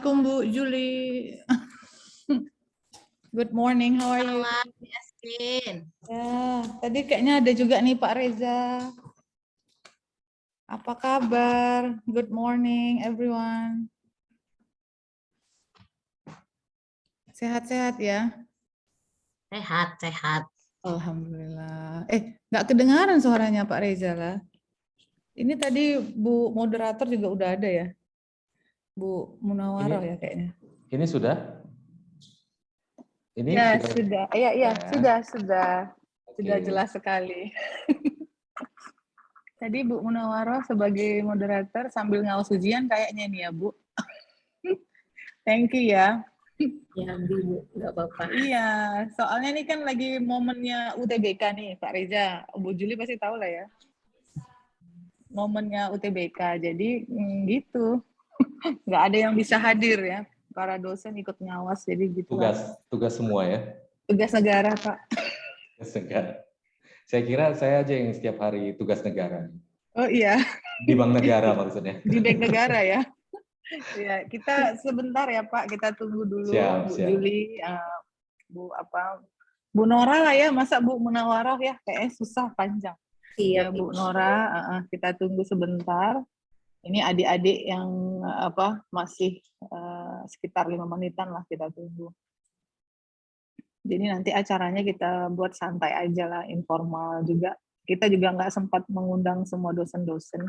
Assalamualaikum Bu Juli. Good morning, how are you? Yasmin. Ya, tadi kayaknya ada juga nih Pak Reza. Apa kabar? Good morning everyone. Sehat-sehat ya? Sehat. Alhamdulillah. Nggak kedengaran suaranya Pak Reza lah. Ini tadi Bu moderator juga udah ada ya? Bu Munawaroh ya kayaknya. Ini sudah? Ini Ya, sudah. Iya, ya. sudah. Oke. Sudah jelas sekali. Tadi Bu Munawaroh sebagai moderator sambil ngawas ujian kayaknya nih ya Bu. Thank you ya. Ya, Bu, nggak apa-apa. Iya, soalnya ini kan lagi momennya UTBK nih Pak Reza. Bu Juli pasti tahu lah ya. Momennya UTBK, jadi gitu. Nggak ada yang bisa hadir ya. Para dosen ikut ngawas, jadi gitu. Tugas semua ya? Tugas negara Pak. Tugas negara. Saya kira saya aja yang setiap hari tugas negara. Oh iya. Di bank negara maksudnya. Di bank negara ya. Ya, kita sebentar ya Pak, kita tunggu dulu Siap. Bu Juli, Bu Nora lah ya, masa Bu Munawaroh ya, kayaknya susah panjang. Iya, Ya Bu Nora, kita tunggu sebentar. Ini adik-adik yang masih sekitar 5 menitan lah kita tunggu. Jadi nanti acaranya kita buat santai aja lah, informal juga. Kita juga nggak sempat mengundang semua dosen-dosen.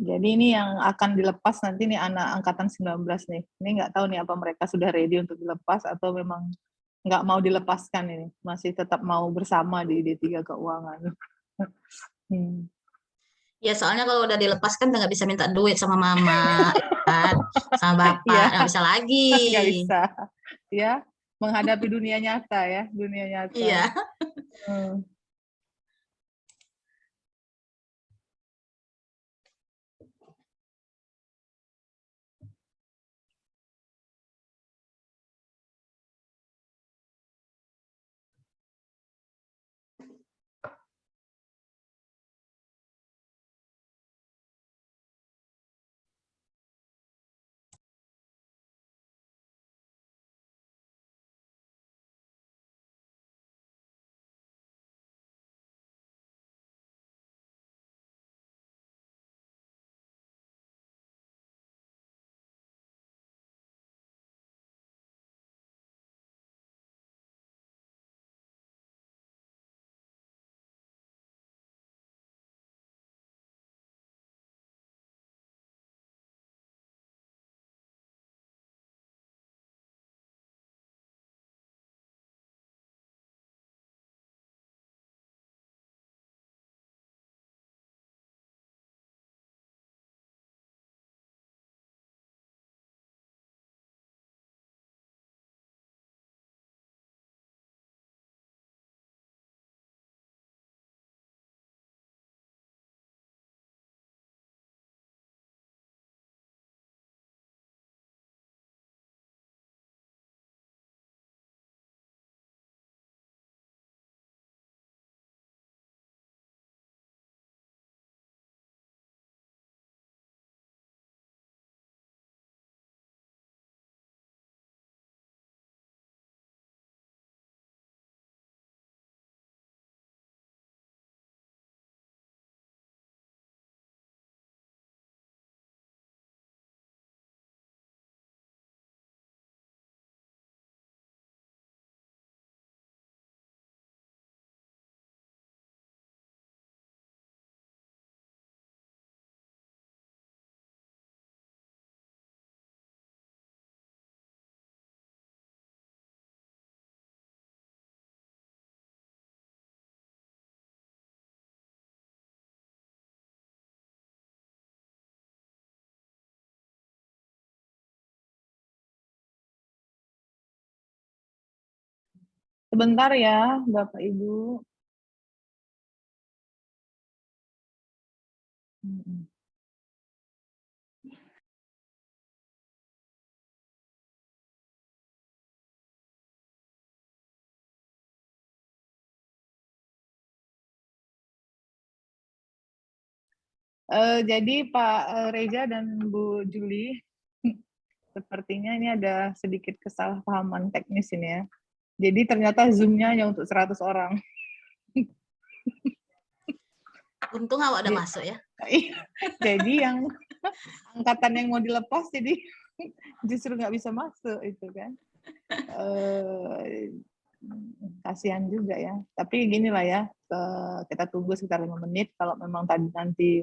Jadi ini yang akan dilepas nanti nih anak angkatan 19 nih. Ini nggak tahu nih apa mereka sudah ready untuk dilepas atau memang nggak mau dilepaskan ini. Masih tetap mau bersama di D3 Keuangan. Ya, soalnya kalau udah dilepaskan nggak bisa minta duit sama mama, kan? Sama bapak, nggak bisa lagi. Nggak bisa. Ya, menghadapi dunia nyata ya, dunia nyata. Iya. Sebentar ya, Bapak Ibu. Jadi Pak Reza dan Bu Juli, sepertinya ini ada sedikit kesalahpahaman teknis ini ya. Jadi ternyata Zoom-nya hanya untuk 100 orang. Untung awak udah Iya. masuk ya. Jadi yang angkatan yang mau dilepas jadi justru nggak bisa masuk itu kan. Kasihan juga ya. Tapi gini lah ya, kita tunggu sekitar 5 menit. Kalau memang tadi nanti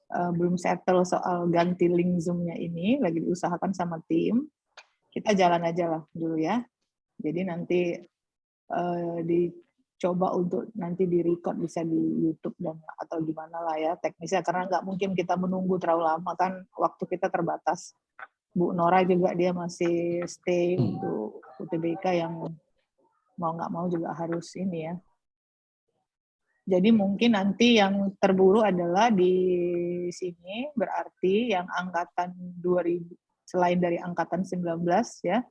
belum settle soal ganti link Zoom-nya ini, lagi diusahakan sama tim, kita jalan aja lah dulu ya. Jadi nanti dicoba untuk nanti di-record bisa di YouTube dan atau gimana lah ya teknisnya, karena nggak mungkin kita menunggu terlalu lama kan, waktu kita terbatas. Bu Nora juga dia masih stay untuk UTBK yang mau nggak mau juga harus ini ya. Jadi mungkin nanti yang terburu adalah di sini, berarti yang angkatan 2000, selain dari angkatan 19 ya,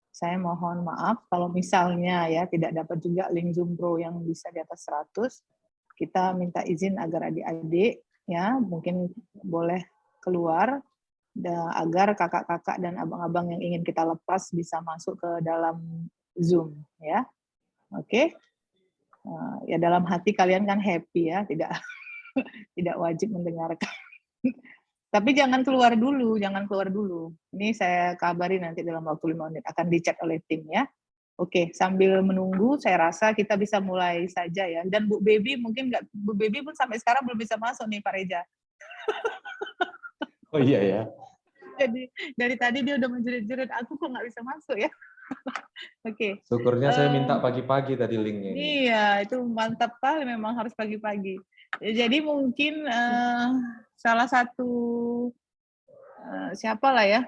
saya mohon maaf kalau misalnya ya tidak dapat juga link Zoom Pro yang bisa di atas 100, kita minta izin agar adik-adik ya mungkin boleh keluar agar kakak-kakak dan abang-abang yang ingin kita lepas bisa masuk ke dalam Zoom ya. Oke. Ya dalam hati kalian kan happy ya, tidak tidak wajib mendengarkan. Tapi jangan keluar dulu, jangan keluar dulu. Ini saya kabari nanti dalam waktu 5 menit akan dicek oleh tim ya. Oke, sambil menunggu saya rasa kita bisa mulai saja ya. Dan Bu Baby mungkin nggak, Bu Baby pun sampai sekarang belum bisa masuk nih Pak Reza. Oh iya ya. Jadi dari tadi dia udah menjerit-jerit, aku kok nggak bisa masuk ya. Oke. Syukurnya saya minta pagi-pagi tadi linknya. Iya, itu mantap kali memang harus pagi-pagi. Jadi mungkin salah satu siapa lah ya,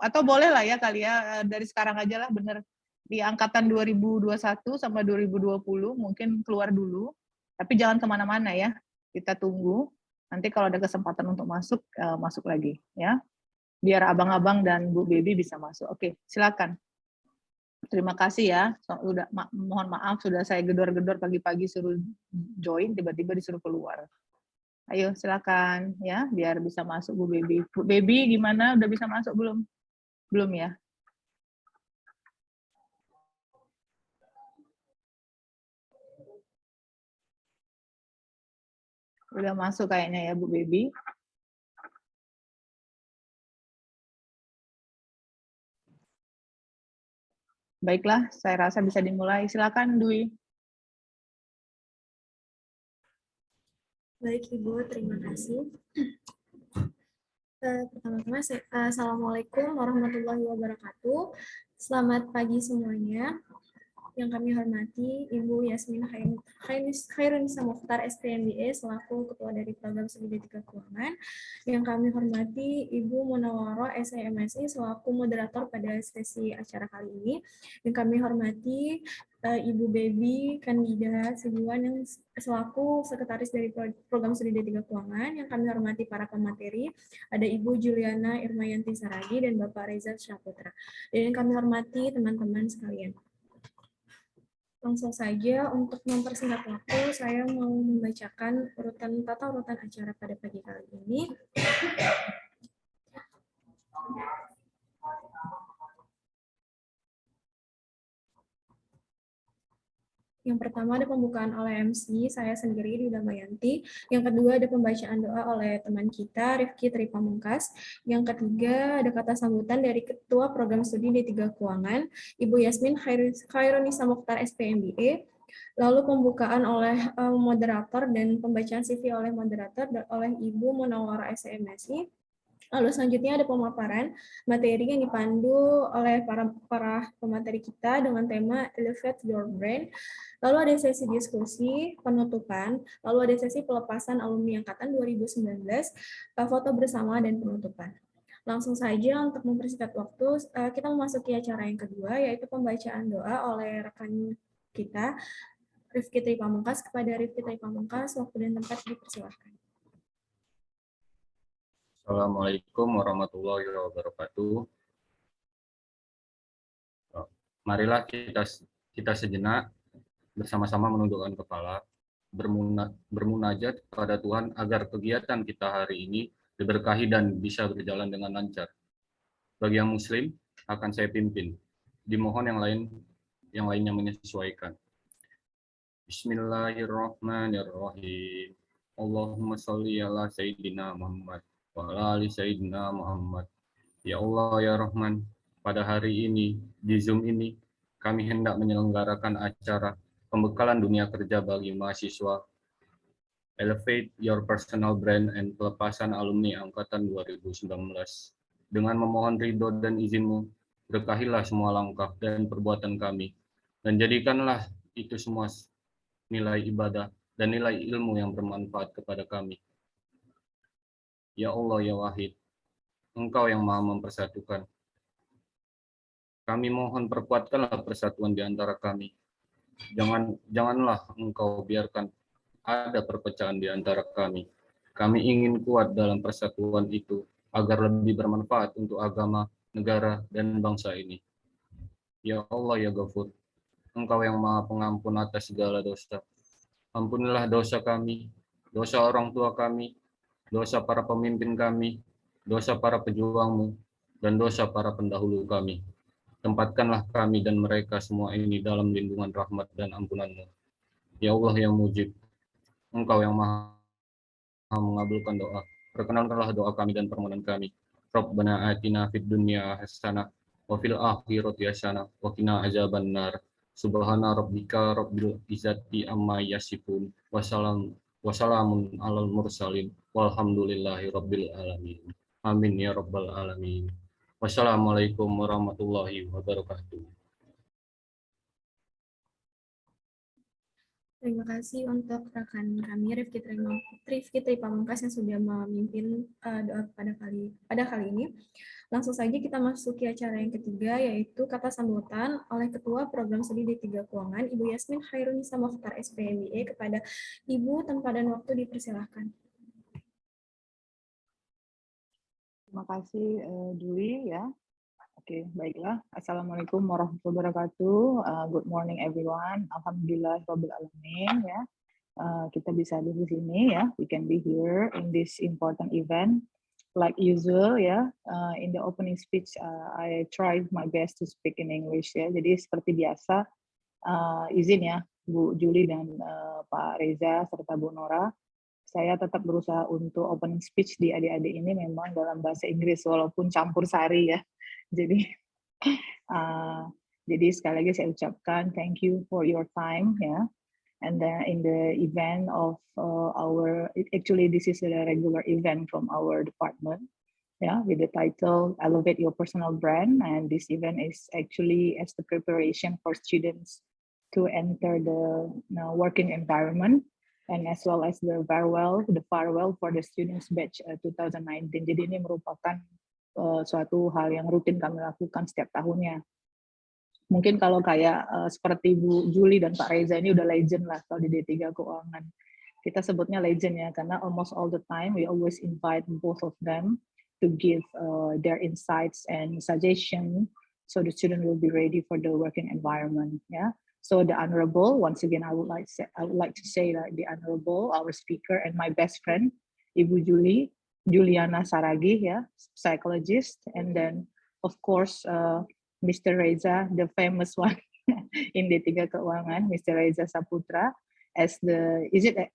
atau boleh lah ya kali ya dari sekarang aja lah bener di angkatan 2021 sama 2020 mungkin keluar dulu, tapi jangan kemana-mana ya, kita tunggu. Nanti kalau ada kesempatan untuk masuk, masuk lagi ya, biar abang-abang dan Bu Baby bisa masuk. Oke, silakan. Terima kasih ya. Mohon maaf sudah saya gedor-gedor pagi-pagi suruh join, tiba-tiba disuruh keluar. Ayo silakan ya, biar bisa masuk Bu Baby. Bu Baby gimana? Udah bisa masuk belum? Belum ya? Udah masuk kayaknya ya Bu Baby. Baiklah, saya rasa bisa dimulai. Silakan Dwi. Baik Ibu, terima kasih. Pertama-tama, Assalamualaikum warahmatullahi wabarakatuh. Selamat pagi semuanya. Yang kami hormati Ibu Yasmin Khairunisa Mukhtar SPMBA selaku Ketua dari Program Studi D3 Keuangan. Yang kami hormati Ibu Munawwaroh SMSI selaku moderator pada sesi acara kali ini. Yang kami hormati Ibu Baby Kandida Sibuan yang selaku Sekretaris dari Program Studi D3 Keuangan. Yang kami hormati para pemateri, ada Ibu Juliana Irmayanti Saragi dan Bapak Reza Syaputra. Dan yang kami hormati teman-teman sekalian. Langsung saja untuk mempersingkat waktu, saya mau membacakan tata urutan acara pada pagi kali ini. Yang pertama ada pembukaan oleh MC, saya sendiri Dida Mayanti. Yang kedua ada pembacaan doa oleh teman kita, Rifki Tripamungkas. Yang ketiga ada kata sambutan dari Ketua Program Studi D3 Keuangan, Ibu Yasmin Khairunisa Mukhtar SPMBA. Lalu pembukaan oleh moderator dan pembacaan CV oleh moderator oleh Ibu Munawwaroh SMSI. Lalu selanjutnya ada pemaparan materi yang dipandu oleh para pemateri kita dengan tema Elevate Your Brain. Lalu ada sesi diskusi, penutupan, lalu ada sesi pelepasan alumni angkatan 2019, foto bersama dan penutupan. Langsung saja untuk mempersingkat waktu, kita memasuki acara yang kedua, yaitu pembacaan doa oleh rekan kita, Rifki Tripamungkas. Kepada Rifki Tripamungkas, waktu dan tempat dipersilakan. Assalamualaikum warahmatullahi wabarakatuh. Marilah kita sejenak bersama-sama menundukkan kepala. bermunajat kepada Tuhan agar kegiatan kita hari ini diberkahi dan bisa berjalan dengan lancar. Bagi yang Muslim akan saya pimpin. Dimohon yang lainnya menyesuaikan. Bismillahirrahmanirrahim. Allahumma sholli ala Sayyidina Muhammad wa ala ali Sayyidina Muhammad. Ya Allah ya Rahman, pada hari ini di Zoom ini kami hendak menyelenggarakan acara pembekalan dunia kerja bagi mahasiswa Elevate Your Personal Brand and pelepasan alumni angkatan 2019. Dengan memohon ridho dan izin-Mu, berkahilah semua langkah dan perbuatan kami, dan jadikanlah itu semua nilai ibadah dan nilai ilmu yang bermanfaat kepada kami. Ya Allah ya Wahid, Engkau yang Maha mempersatukan. Kami mohon perkuatkanlah persatuan di antara kami. Janganlah Engkau biarkan ada perpecahan di antara kami. Kami ingin kuat dalam persatuan itu agar lebih bermanfaat untuk agama, negara, dan bangsa ini. Ya Allah ya Ghafur, Engkau yang Maha Pengampun atas segala dosa. Ampunilah dosa kami, dosa orang tua kami, dosa para pemimpin kami, dosa para pejuang-Mu, dan dosa para pendahulu kami. Tempatkanlah kami dan mereka semua ini dalam lindungan rahmat dan ampunan-Mu. Ya Allah yang mujib, Engkau yang Maha mengabulkan doa. Perkenankanlah doa kami dan permohonan kami. Rabbana atina fid dunya hasanah wa fil akhirati hasanah wa qina azabannar. Subhana rabbika rabbil izzati amma yasifun. Wassalamun alal mursalin walhamdulillahi rabbil alamin. Amin ya rabbal alamin. Wassalamualaikum warahmatullahi wabarakatuh. Terima kasih untuk rekan kami Rifki Tripamungkas yang sudah memimpin doa pada kali ini. Langsung saja kita masuki acara yang ketiga, yaitu kata sambutan oleh Ketua Program Studi D3 Keuangan, Ibu Yasmin Khairunisa Mokhtar SPMBA. Kepada Ibu, tempat dan waktu dipersilahkan. Terima kasih Dwi ya. Oke, baiklah. Assalamualaikum warahmatullahi wabarakatuh. Good morning everyone. Alhamdulillah rabbil alamin ya. Kita bisa di sini ya. We can be here in this important event. Like usual ya. In the opening speech, I tried my best to speak in English ya. Jadi seperti biasa, izin ya Bu Juli dan Pak Reza serta Bu Nora. Saya tetap berusaha untuk opening speech di adik-adik ini memang dalam bahasa Inggris walaupun campur sari ya. Jadi sekali lagi saya ucapkan thank you for your time ya. And then in the event of actually this is a regular event from our department yeah, with the title Elevate Your Personal Brand, and this event is actually as the preparation for students to enter the working environment, and as well as the farewell for the students batch 2019. Jadi ini merupakan suatu hal yang rutin kami lakukan setiap tahunnya. Mungkin kalau kayak seperti Bu Juli dan Pak Reza ini udah legend lah kalau di D3 Keuangan. Kita sebutnya legend ya, karena almost all the time we always invite both of them to give their insights and suggestion so the student will be ready for the working environment. Yeah. So the Honorable, once again, I would like to say that the Honorable, our speaker and my best friend, Ibu Juliana Saragih, yeah, psychologist, and then of course Mr. Reza, the famous one in D3 Keuangan, Mr. Reza Saputra, as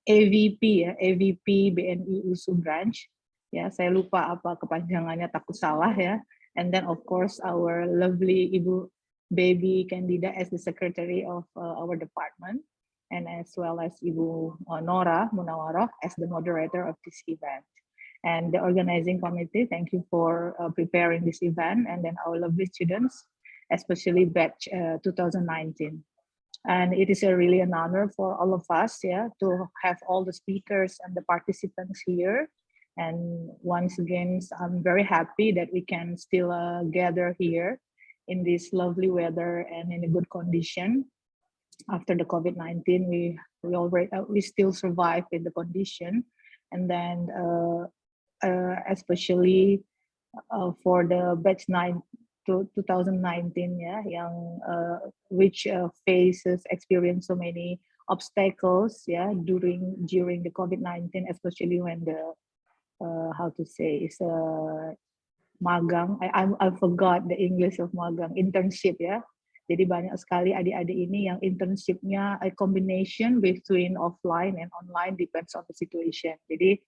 AVP ya, AVP BNI USU branch, ya, saya lupa apa kepanjangannya, takut salah ya, and then of course our lovely Ibu Baby Candida as the secretary of our department, and as well as Ibu Nora Munawaroh as the moderator of this event. And the organizing committee, thank you for preparing this event, and then our lovely students, especially batch 2019. And it is really an honor for all of us, yeah, to have all the speakers and the participants here. And once again, I'm very happy that we can still gather here in this lovely weather and in a good condition. After the COVID-19, we still survive in the condition, and then especially for the batch 2019 ya, yang which experience so many obstacles, yeah, during the COVID-19, especially when the how to say, it's a magang. I forgot the English of magang, internship, ya. Jadi banyak sekali adik-adik ini yang internshipnya a combination between offline and online, depends on the situation. Jadi,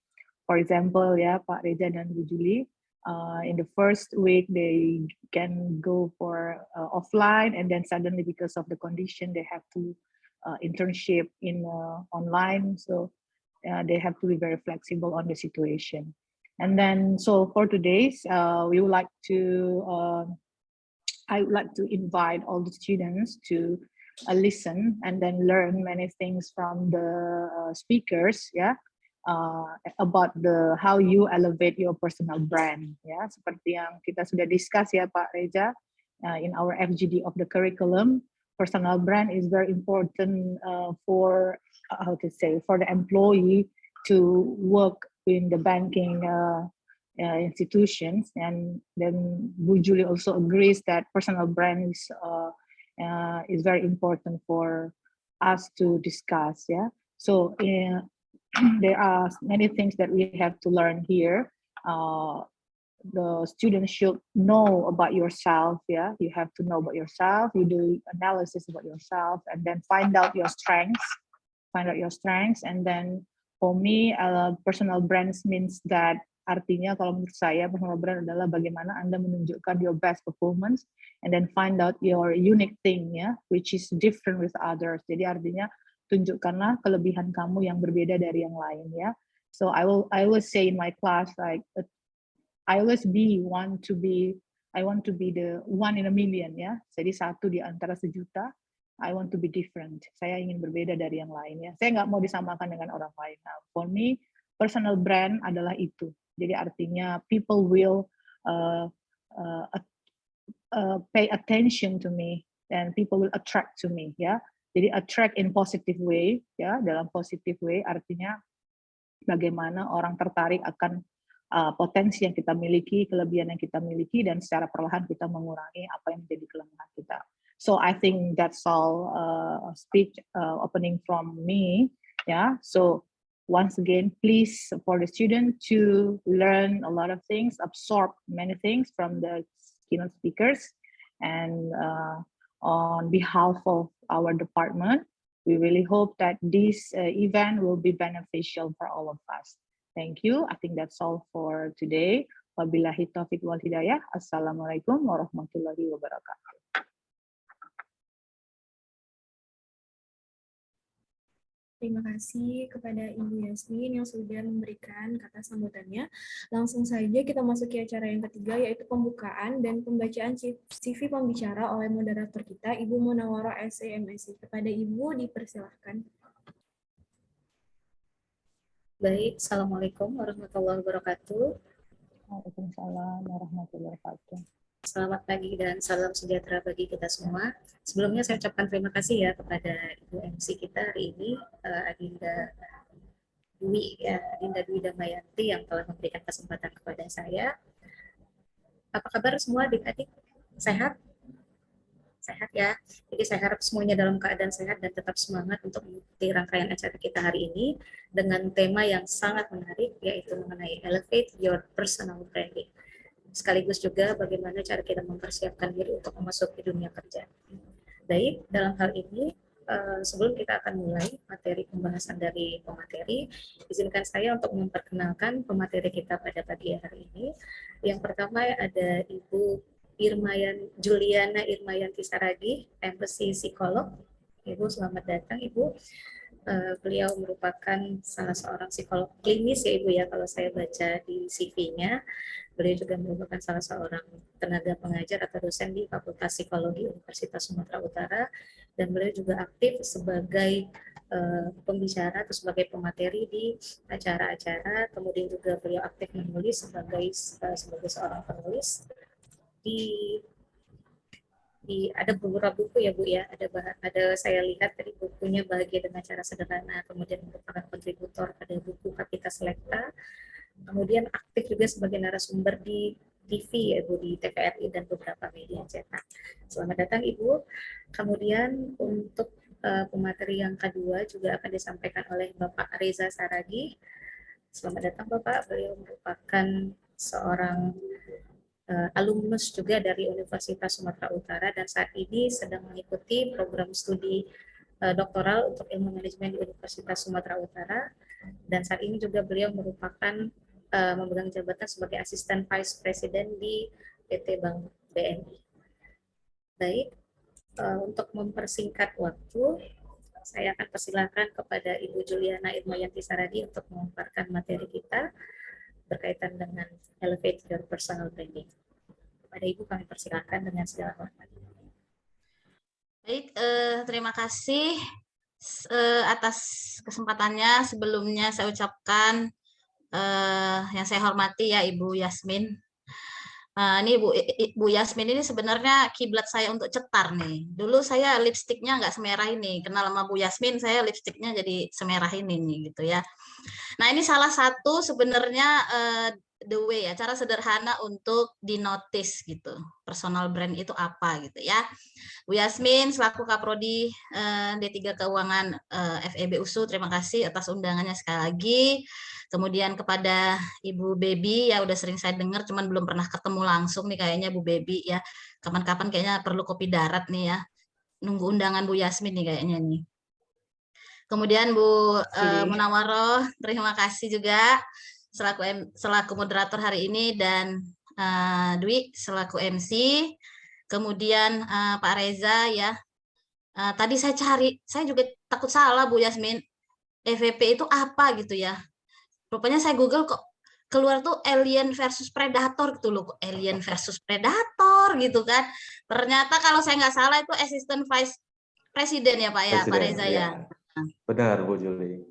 for example, ya, Pak Reza dan Bu Juli, in the first week they can go for offline, and then suddenly because of the condition they have to internship in online. So they have to be very flexible on the situation. And then, so for today's, we would like to, I would like to invite all the students to listen and then learn many things from the speakers, yeah, about how you elevate your personal brand, ya. Seperti yang kita sudah discuss ya Pak Reza, in our FGD of the curriculum, personal brand is very important for how to say, for the employee to work in the banking institutions. And then Bu Julie also agrees that personal brand is very important for us to discuss. Yeah, so there are many things that we have to learn here. The students should know about yourself. Yeah, you have to know about yourself. You do analysis about yourself, and then find out your strengths. Find out your strengths, and then for me, personal brands means that, artinya kalau menurut saya personal brand adalah bagaimana Anda menunjukkan your best performance, and then find out your unique thing, ya, which is different with others. Jadi artinya tunjukkanlah kelebihan kamu yang berbeda dari yang lain, ya. So I will say in my class, like, I always want to be the one in a million, ya. Jadi satu di antara sejuta. I want to be different. Saya ingin berbeda dari yang lain, ya. Saya nggak mau disamakan dengan orang lain. Nah, for me, personal brand adalah itu. Jadi artinya people will pay attention to me, and people will attract to me, ya. Jadi attract in positive way, ya, dalam positive way artinya bagaimana orang tertarik akan potensi yang kita miliki, kelebihan yang kita miliki, dan secara perlahan kita mengurangi apa yang menjadi kelemahan kita. So I think that's all speech opening from me. Yeah. So once again, please, for the student to learn a lot of things, absorb many things from the keynote speakers, and on behalf of our department, we really hope that this event will be beneficial for all of us. Thank you. I think that's all for today. Wabillahi taufiq wal hidayah. Assalamualaikum warahmatullahi wabarakatuh. Terima kasih kepada Ibu Yasmin yang sudah memberikan kata sambutannya. Langsung saja kita masuki acara yang ketiga, yaitu pembukaan dan pembacaan CV pembicara oleh moderator kita, Ibu Munawwarah SE MSI. Kepada Ibu dipersilahkan. Baik, Assalamualaikum warahmatullahi wabarakatuh. Waalaikumsalam warahmatullahi wabarakatuh. Selamat pagi dan salam sejahtera bagi kita semua. Sebelumnya saya ucapkan terima kasih ya kepada Ibu MC kita hari ini, Adinda Dwi Damayanti, yang telah memberikan kesempatan kepada saya. Apa kabar semua adik-adik? Sehat? Sehat ya. Jadi saya harap semuanya dalam keadaan sehat dan tetap semangat untuk mengikuti rangkaian acara kita hari ini dengan tema yang sangat menarik, yaitu mengenai Elevate Your Personal Branding. Sekaligus juga bagaimana cara kita mempersiapkan diri untuk memasuki dunia kerja. Baik, dalam hal ini, sebelum kita akan mulai materi pembahasan dari pemateri, izinkan saya untuk memperkenalkan pemateri kita pada pagi hari ini. Yang pertama ada Ibu Juliana Irmayanti Saragih, MPhil Psikolog. Ibu, selamat datang Ibu. Beliau merupakan salah seorang psikolog klinis ya Ibu ya, kalau saya baca di CV-nya. Beliau juga merupakan salah seorang tenaga pengajar atau dosen di Fakultas Psikologi Universitas Sumatera Utara, dan beliau juga aktif sebagai pembicara atau sebagai pemateri di acara-acara. Kemudian juga beliau aktif menulis sebagai seorang penulis ada beberapa buku ya Bu ya, ada saya lihat dari bukunya Bahagia dengan Cara Sederhana, kemudian merupakan kontributor pada buku Kapita Selekta, kemudian aktif juga sebagai narasumber di TV ya Bu, di TVRI dan beberapa media cetak. Selamat datang Ibu. Kemudian untuk pemateri yang kedua juga akan disampaikan oleh Bapak Reza Saragi. Selamat datang Bapak, beliau merupakan seorang alumnus juga dari Universitas Sumatera Utara dan saat ini sedang mengikuti program studi doktoral untuk ilmu manajemen di Universitas Sumatera Utara, dan saat ini juga beliau merupakan memegang jabatan sebagai asisten vice president di PT Bank BNI. Baik, untuk mempersingkat waktu, saya akan persilakan kepada Ibu Juliana Irmayanti Saragi untuk memaparkan materi kita berkaitan dengan Elevate Your Personal Branding. Kepada Ibu kami persilakan dengan segala hormat. Baik, terima kasih atas kesempatannya. Sebelumnya saya ucapkan yang saya hormati ya Ibu Yasmin. Ini Bu Yasmin ini sebenarnya kiblat saya untuk cetar nih. Dulu saya lipstiknya nggak semerah ini. Kenal sama Bu Yasmin, saya lipstiknya jadi semerah ini nih gitu ya. Nah ini salah satu sebenarnya the way ya, cara sederhana untuk dinotis gitu. Personal brand itu apa gitu ya. Bu Yasmin selaku Kaprodi D3 Keuangan FEB USU, terima kasih atas undangannya sekali lagi. Kemudian kepada Ibu Baby ya, udah sering saya dengar, cuman belum pernah ketemu langsung nih kayaknya Bu Baby ya. Kapan-kapan kayaknya perlu kopi darat nih ya. Nunggu undangan Bu Yasmin nih kayaknya nih. Kemudian Bu Munawaroh, terima kasih juga selaku moderator hari ini, dan Dwi selaku MC. Kemudian Pak Reza ya. Tadi saya cari, saya juga takut salah Bu Yasmin. EVP itu apa gitu ya. Rupanya saya Google kok keluar tuh Alien versus Predator gitu loh. Alien versus Predator gitu kan. Ternyata kalau saya nggak salah itu Assistant Vice President ya Pak ya, Pak Reza ya. Benar Bu Juli.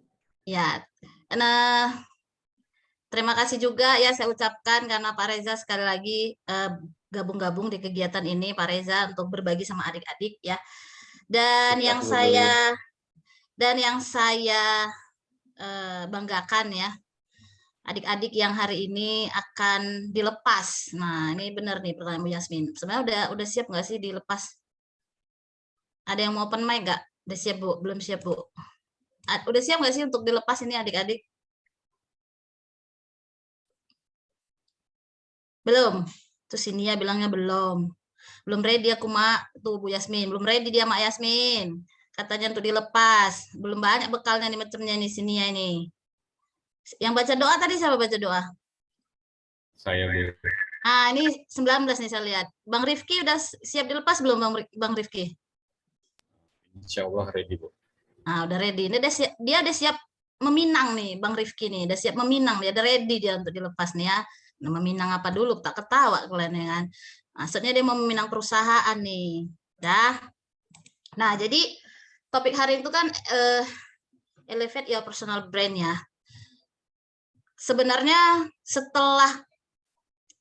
Ya, nah terima kasih juga ya saya ucapkan karena Pak Reza sekali lagi gabung-gabung di kegiatan ini Pak Reza untuk berbagi sama adik-adik ya. Dan yang saya banggakan ya, adik-adik yang hari ini akan dilepas. Nah, ini benar nih pertanyaan Bu Yasmin. Sebenarnya udah siap nggak sih dilepas? Ada yang mau open mic nggak? Udah siap Bu? Belum siap Bu? Udah siap nggak sih untuk dilepas ini adik-adik? Belum? Terus ini ya bilangnya belum. Belum ready aku Mak. Tuh Bu Yasmin. Belum ready dia Mak Yasmin. Katanya untuk dilepas. Belum banyak bekalnya nih macamnya nih sini ya ini. Yang baca doa tadi siapa baca doa? Saya Bu. Ini 19 nih saya lihat. Bang Rifki udah siap dilepas belum Bang Rifki? Insya Allah ready Bu. Udah ready. Ini dia udah siap meminang nih Bang Rifki nih. Udah siap meminang, dia udah ready dia untuk dilepas nih ya. Nah, meminang apa dulu? Tak ketawa kalian ya kan. Maksudnya dia mau meminang perusahaan nih. Dah. Nah, jadi topik hari itu kan elevate your personal brand ya. Sebenarnya setelah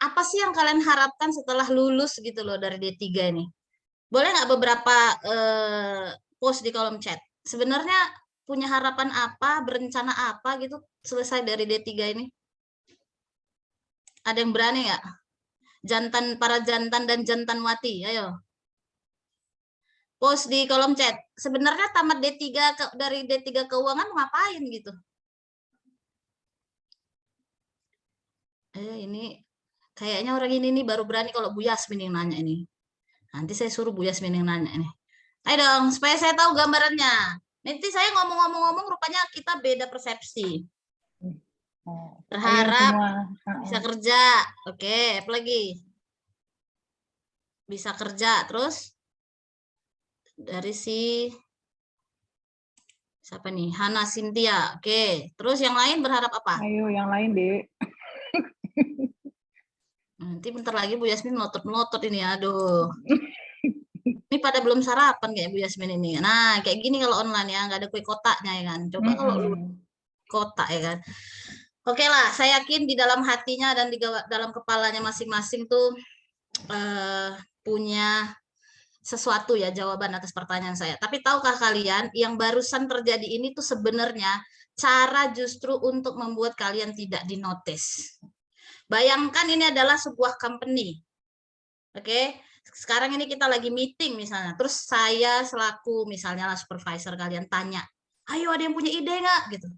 apa sih yang kalian harapkan setelah lulus gitu loh dari D3 ini? Boleh nggak beberapa post di kolom chat? Sebenarnya punya harapan apa, berencana apa gitu selesai dari D3 ini? Ada yang berani nggak? Para jantan dan jantanwati, ayo. Post di kolom chat. Sebenarnya tamat D3 dari D3 Keuangan mau ngapain gitu? Ini kayaknya orang ini nih baru berani kalau Bu Yasmin yang nanya ini. Nanti saya suruh Bu Yasmin yang nanya ini. Ayo dong, supaya saya tahu gambarannya. Nanti saya ngomong-ngomong rupanya kita beda persepsi. Berharap bisa kerja. Oke, apa lagi? Bisa kerja, terus dari siapa nih? Hana Cynthia. Oke, terus yang lain berharap apa? Ayo yang lain deh. Nanti bentar lagi Bu Yasmin melotot-melotot ini, aduh. Ini pada belum sarapan kayak Bu Yasmin ini. Nah, kayak gini kalau online ya, nggak ada kue kotaknya ya kan. Coba kalau lu kotak ya kan. Oke lah, saya yakin di dalam hatinya dan di dalam kepalanya masing-masing tuh punya sesuatu ya jawaban atas pertanyaan saya. Tapi tahukah kalian yang barusan terjadi ini tuh sebenarnya cara justru untuk membuat kalian tidak dinotis. Bayangkan ini adalah sebuah company. Oke, Sekarang ini kita lagi meeting misalnya, terus saya selaku misalnya lah supervisor kalian tanya, ayo ada yang punya ide nggak gitu.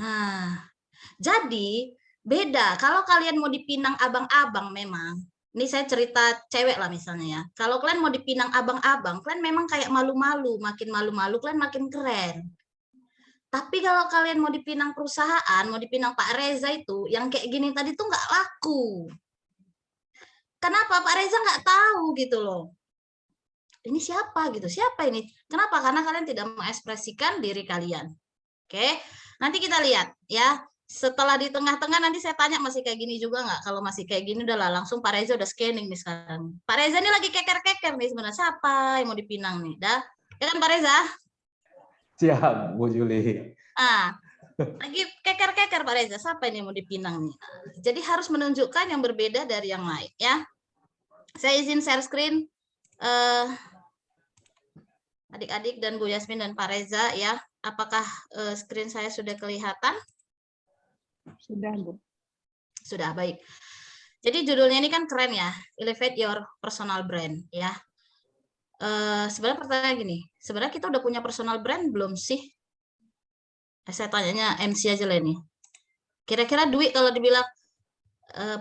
Nah, jadi beda kalau kalian mau dipinang abang-abang memang. Ini saya cerita cewek lah misalnya ya. Kalau kalian mau dipinang abang-abang, kalian memang kayak malu-malu, makin malu-malu kalian makin keren. Tapi kalau kalian mau dipinang perusahaan, mau dipinang Pak Reza itu, yang kayak gini tadi tuh nggak laku. Kenapa Pak Reza nggak tahu gitu loh? Ini siapa gitu? Siapa ini? Kenapa? Karena kalian tidak mengekspresikan diri kalian. Oke, nanti kita lihat ya. Setelah di tengah-tengah nanti saya tanya masih kayak gini juga nggak? Kalau masih kayak gini udahlah langsung Pak Reza udah scanning nih sekarang. Pak Reza ini lagi keker-keker nih sebenarnya. Siapa yang mau dipinang nih? Dah, ya kan Pak Reza? Siap, Bu Juli. Lagi keker-keker Pak Reza. Siapa ini yang mau dipinang nih? Jadi harus menunjukkan yang berbeda dari yang lain ya. Saya izin share screen. Adik-adik dan Bu Yasmin dan Pak Reza ya. Apakah screen saya sudah kelihatan? Sudah, Bu. Sudah, baik. Jadi judulnya ini kan keren ya, Elevate Your Personal Brand ya. Sebenarnya pertanyaan gini, sebenarnya kita udah punya personal brand belum sih? Saya tanyanya MC aja lah ini. Kira-kira Dwi kalau dibilang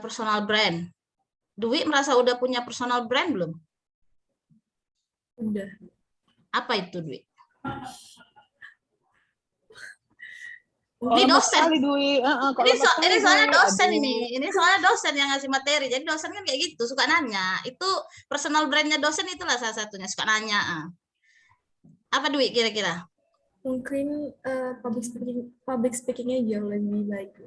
personal brand, Dwi merasa udah punya personal brand belum? Udah. Apa itu Dwi? Ini dosen. Sekali, Dwi. Ini soalnya dosen ini soalnya dosen yang ngasih materi. Jadi dosen kan kayak gitu, suka nanya. Itu personal brandnya dosen itulah salah satunya, suka nanya. Apa Dwi kira-kira? Mungkin public speaking-nya jauh lebih baik.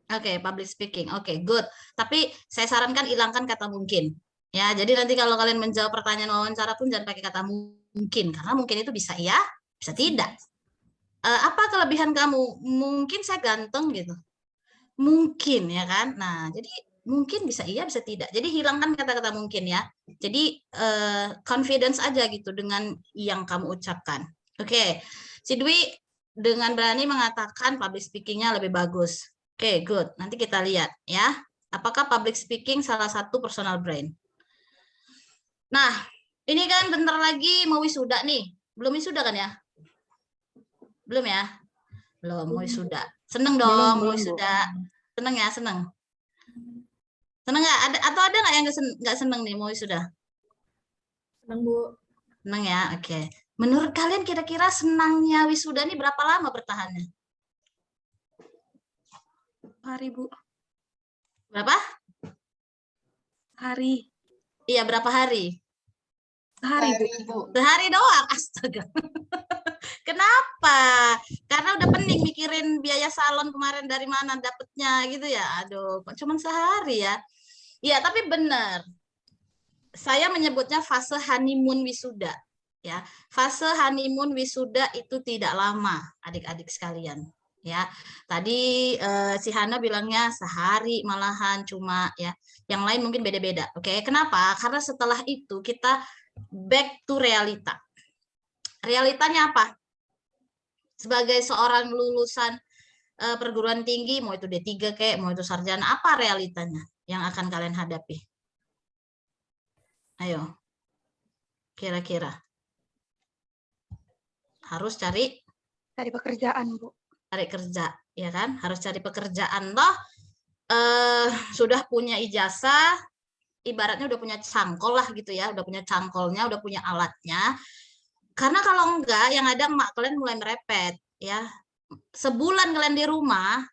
Oke, public speaking. Oke, good. Tapi saya sarankan hilangkan kata mungkin. Ya, jadi nanti kalau kalian menjawab pertanyaan wawancara pun jangan pakai kata mungkin, karena mungkin itu bisa iya, bisa tidak. Apa kelebihan kamu? Mungkin saya ganteng gitu. Mungkin ya kan. Nah, jadi mungkin bisa iya, bisa tidak. Jadi hilangkan kata-kata mungkin ya. Jadi confidence aja gitu dengan yang kamu ucapkan. Oke. Si Dwi dengan berani mengatakan public speaking-nya lebih bagus. Oke, good. Nanti kita lihat ya. Apakah public speaking salah satu personal brand? Nah, ini kan bentar lagi mau wisuda nih. Belum wisuda kan ya? Belum ya? Belum mau wisuda. Seneng dong mau wisuda. Seneng ya, seneng. Seneng nggak? Atau ada nggak yang nggak seneng nih mau wisuda? Seneng, Bu. Seneng ya, oke. Menurut kalian kira-kira senangnya wisuda ini berapa lama bertahannya? Hari, Bu. Berapa? Hari. Iya, berapa hari? Sehari, Bu. Sehari doang, astaga. Kenapa? Karena udah pening mikirin biaya salon kemarin dari mana dapetnya gitu ya. Aduh, kok cuma sehari ya. Iya, tapi benar. Saya menyebutnya fase honeymoon wisuda. Ya, fase honeymoon wisuda itu tidak lama, adik-adik sekalian. Ya, tadi si Hana bilangnya sehari malahan cuma ya. Yang lain mungkin beda-beda. Oke, kenapa? Karena setelah itu kita back to realita. Realitanya apa? Sebagai seorang lulusan perguruan tinggi, mau itu D3 kayak, mau itu sarjana, apa realitanya yang akan kalian hadapi? Ayo, kira-kira. Harus cari pekerjaan, Bu. Cari kerja, ya kan? Harus cari pekerjaan toh. Sudah punya ijazah, ibaratnya udah punya cangkol lah gitu ya, udah punya cangkolnya, udah punya alatnya. Karena kalau enggak, yang ada emak kalian mulai merepet, ya. Sebulan kalian di rumah,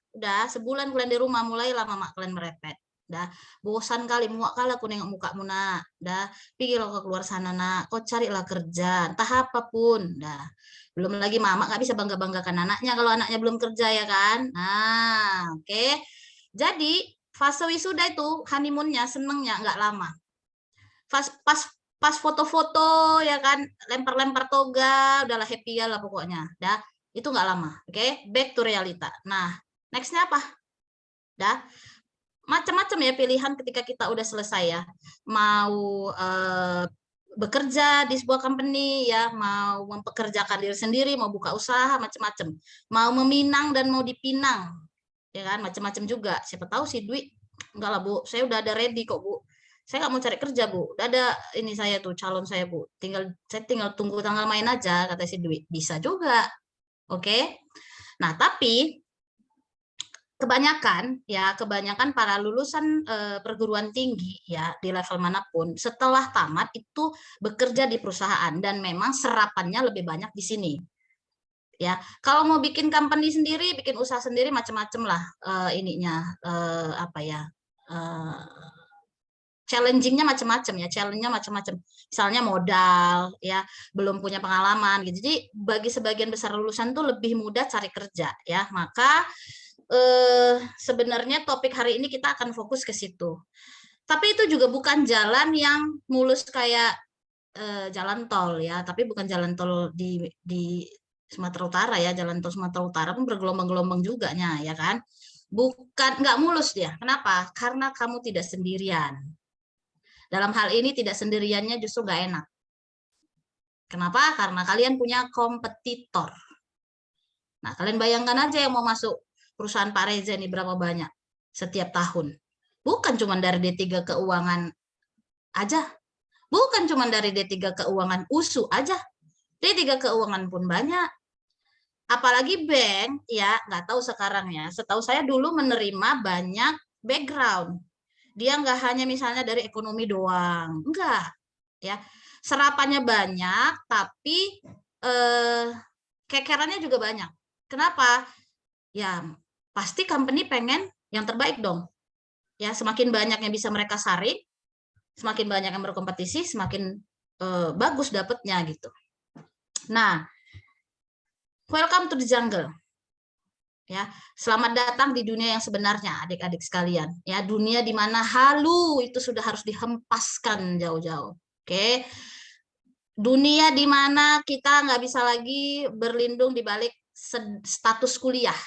mulai lama emak kalian merepet. Dah, bosan kali, muak kali aku nengok mukamu nak. Dah, pergilah ke keluar sana nak, kau carilah kerja, entah apapun. Dah, belum lagi mama nggak bisa bangga-banggakan anaknya kalau anaknya belum kerja ya kan. Nah, oke. Jadi fase wisuda itu honeymoon-nya senengnya nggak lama. Pas foto-foto ya kan, lempar-lempar toga, udahlah happy ya lah pokoknya. Dah, itu nggak lama. Oke, back to realita. Nah, nextnya apa? Dah, macam-macam ya pilihan ketika kita udah selesai ya. Mau bekerja di sebuah company ya, mau mempekerjakan diri sendiri, mau buka usaha, macam-macam. Mau meminang dan mau dipinang. Ya kan, macam-macam juga. Siapa tahu si Dwi, enggak lah Bu, saya udah ada ready kok Bu. Saya nggak mau cari kerja, Bu. Udah ada ini saya tuh calon saya, Bu. Saya tinggal tunggu tanggal main aja, kata si Dwi. Bisa juga. Oke. Nah, tapi kebanyakan para lulusan perguruan tinggi ya di level manapun setelah tamat itu bekerja di perusahaan dan memang serapannya lebih banyak di sini. Ya, kalau mau bikin company sendiri, bikin usaha sendiri macam-macam lah challenging-nya macam-macam ya, challenge-nya macam-macam. Misalnya modal, ya, belum punya pengalaman gitu. Jadi bagi sebagian besar lulusan tuh lebih mudah cari kerja ya. Maka sebenarnya topik hari ini kita akan fokus ke situ. Tapi itu juga bukan jalan yang mulus kayak jalan tol ya, tapi bukan jalan tol di Sumatera Utara ya, jalan tol Sumatera Utara pun bergelombang-gelombang juga ya kan. Bukan, nggak mulus dia. Kenapa? Karena kamu tidak sendirian. Dalam hal ini tidak sendiriannya justru nggak enak. Kenapa? Karena kalian punya kompetitor. Nah, kalian bayangkan aja yang mau masuk perusahaan Pak Reza ini berapa banyak setiap tahun. Bukan cuma dari D3 Keuangan aja. Bukan cuma dari D3 Keuangan USU aja. D3 Keuangan pun banyak. Apalagi bank, ya nggak tahu sekarang ya. Setahu saya dulu menerima banyak background. Dia nggak hanya misalnya dari ekonomi doang, enggak, ya. Serapannya banyak, tapi kekerannya juga banyak. Kenapa? Ya pasti company pengen yang terbaik dong. Ya semakin banyak yang bisa mereka saring, semakin banyak yang berkompetisi, semakin bagus dapatnya gitu. Nah, welcome to the jungle. Ya, selamat datang di dunia yang sebenarnya, adik-adik sekalian. Ya, dunia di mana halu itu sudah harus dihempaskan jauh-jauh. Oke, dunia di mana kita nggak bisa lagi berlindung di balik status kuliah.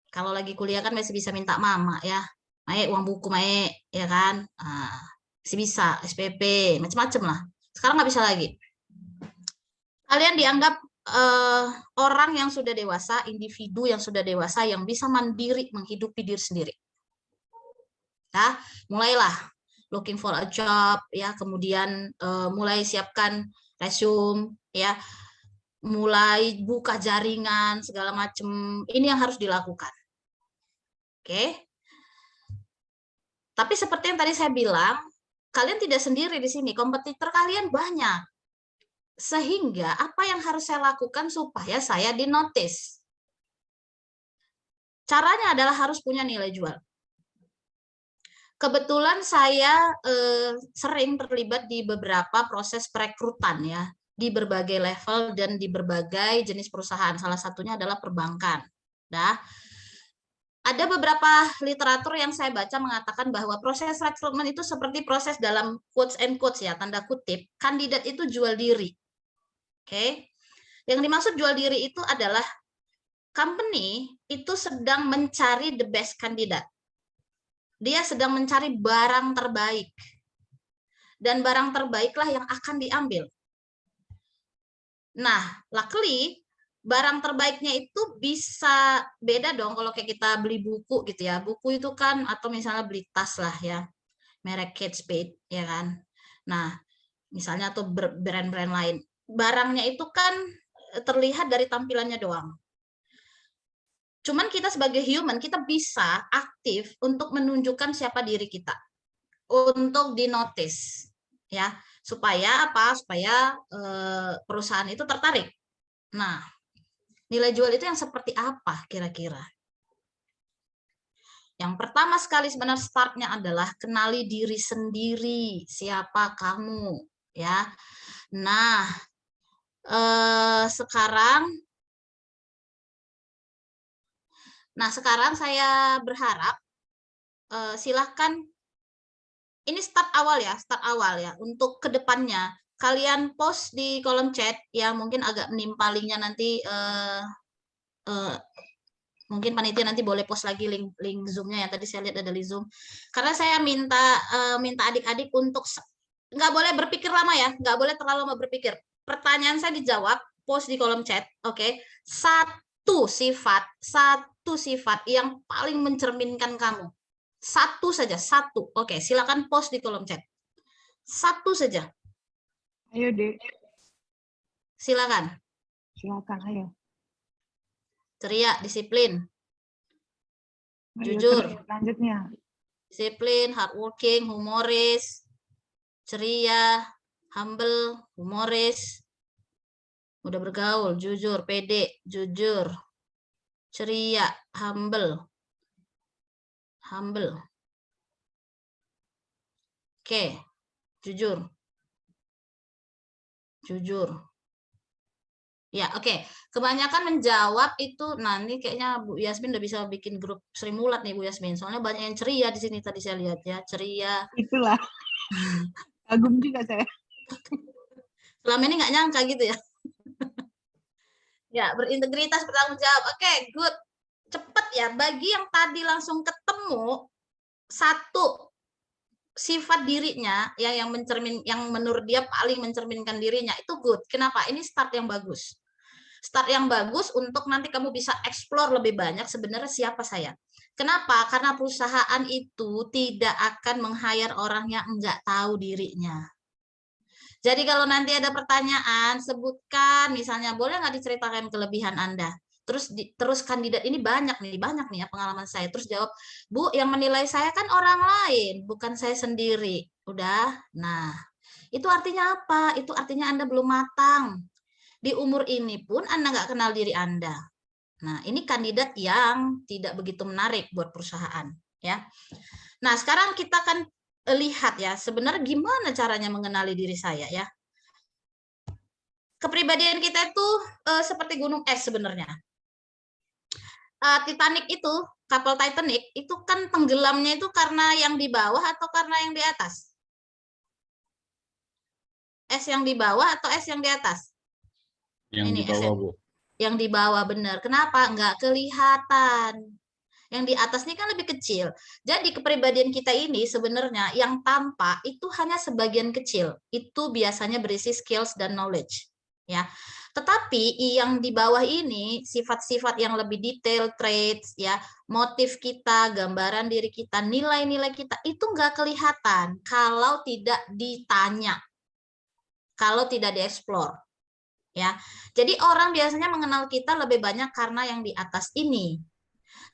Kalau lagi kuliah kan masih bisa minta mama ya, Mae uang buku Mae, ya kan, masih bisa SPP, macam-macam lah. Sekarang nggak bisa lagi. Kalian dianggap orang yang sudah dewasa, individu yang sudah dewasa yang bisa mandiri menghidupi diri sendiri. Ya, mulailah looking for a job ya, kemudian mulai siapkan resume ya, mulai buka jaringan segala macam. Ini yang harus dilakukan. Oke. Tapi seperti yang tadi saya bilang, kalian tidak sendiri di sini, kompetitor kalian banyak. Sehingga apa yang harus saya lakukan supaya saya dinotis? Caranya adalah harus punya nilai jual. Kebetulan saya sering terlibat di beberapa proses perekrutan ya, di berbagai level dan di berbagai jenis perusahaan. Salah satunya adalah perbankan. Nah, ada beberapa literatur yang saya baca mengatakan bahwa proses rekrutmen itu seperti proses dalam quotes and quotes ya, tanda kutip, kandidat itu jual diri. Oke, yang dimaksud jual diri itu adalah company itu sedang mencari the best kandidat. Dia sedang mencari barang terbaik. Dan barang terbaiklah yang akan diambil. Nah, luckily barang terbaiknya itu bisa beda dong kalau kayak kita beli buku gitu ya. Buku itu kan, atau misalnya beli tas lah ya, merek Kate Spade ya kan. Nah, misalnya atau brand-brand lain. Barangnya itu kan terlihat dari tampilannya doang. Cuman kita sebagai human, kita bisa aktif untuk menunjukkan siapa diri kita. Untuk dinotis. Ya, supaya apa? Supaya perusahaan itu tertarik. Nah, nilai jual itu yang seperti apa kira-kira? Yang pertama sekali sebenarnya startnya adalah kenali diri sendiri. Siapa kamu? Ya. Nah, sekarang saya berharap silahkan, ini start awal ya, untuk kedepannya kalian post di kolom chat ya, mungkin agak menimpa linknya nanti, mungkin panitia nanti boleh post lagi link Zoom-nya yang tadi saya lihat ada di Zoom, karena saya minta adik-adik untuk nggak boleh berpikir lama ya, nggak boleh terlalu lama berpikir. Pertanyaan saya dijawab, post di kolom chat, oke? Satu sifat yang paling mencerminkan kamu. Satu saja, satu. Oke, silakan post di kolom chat. Satu saja, Ayo, Dek. silakan. Silakan, ayo. Ceria, disiplin, Ayo, Jujur. terus lanjutnya. disiplin, hardworking, humoris, ceria, humble, humoris, mudah bergaul, jujur, pede, jujur, ceria, humble. Oke, jujur. Ya, oke. Kebanyakan menjawab itu, nah ini kayaknya Bu Yasmin udah bisa bikin grup Sri Mulat nih Bu Yasmin. Soalnya banyak yang ceria di sini tadi saya lihat ya, ceria. Itulah. Kagum juga saya. Selama ini nggak nyangka gitu ya. Ya, berintegritas, bertanggung jawab. Oke, good. Cepet ya. Bagi yang tadi langsung ketemu satu sifat dirinya ya yang menurut dia paling mencerminkan dirinya itu good. Kenapa? Ini start yang bagus. Start yang bagus untuk nanti kamu bisa explore lebih banyak sebenarnya siapa saya. Kenapa? Karena perusahaan itu tidak akan meng-hire orang yang enggak tahu dirinya. Jadi kalau nanti ada pertanyaan, sebutkan misalnya, boleh nggak diceritakan kelebihan Anda? Terus kandidat ini banyak nih ya pengalaman saya. Terus jawab, Bu, yang menilai saya kan orang lain, bukan saya sendiri. Udah, nah itu artinya apa? Itu artinya Anda belum matang. Di umur ini pun Anda nggak kenal diri Anda. Nah, ini kandidat yang tidak begitu menarik buat perusahaan. Ya. Nah, sekarang kita akan lihat ya, sebenarnya gimana caranya mengenali diri saya ya. Kepribadian kita itu seperti gunung es sebenarnya. Titanic itu, kapal Titanic, itu kan tenggelamnya itu karena yang di bawah atau karena yang di atas? Es yang di bawah atau es yang di atas? Yang Ini di bawah, Bu. Yang di bawah, benar. Kenapa? Nggak kelihatan. Yang di atas ini kan lebih kecil. Jadi kepribadian kita ini sebenarnya yang tampak itu hanya sebagian kecil. Itu biasanya berisi skills dan knowledge. Ya. Tetapi yang di bawah ini sifat-sifat yang lebih detail, traits, ya, motif kita, gambaran diri kita, nilai-nilai kita itu nggak kelihatan kalau tidak ditanya, kalau tidak dieksplor. Ya, jadi orang biasanya mengenal kita lebih banyak karena yang di atas ini.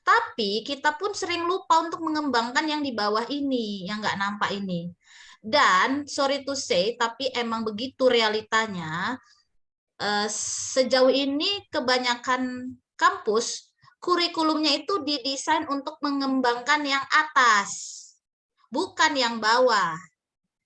Tapi kita pun sering lupa untuk mengembangkan yang di bawah ini, yang nggak nampak ini. Dan sorry to say, tapi emang begitu realitanya. Sejauh ini kebanyakan kampus kurikulumnya itu didesain untuk mengembangkan yang atas, bukan yang bawah.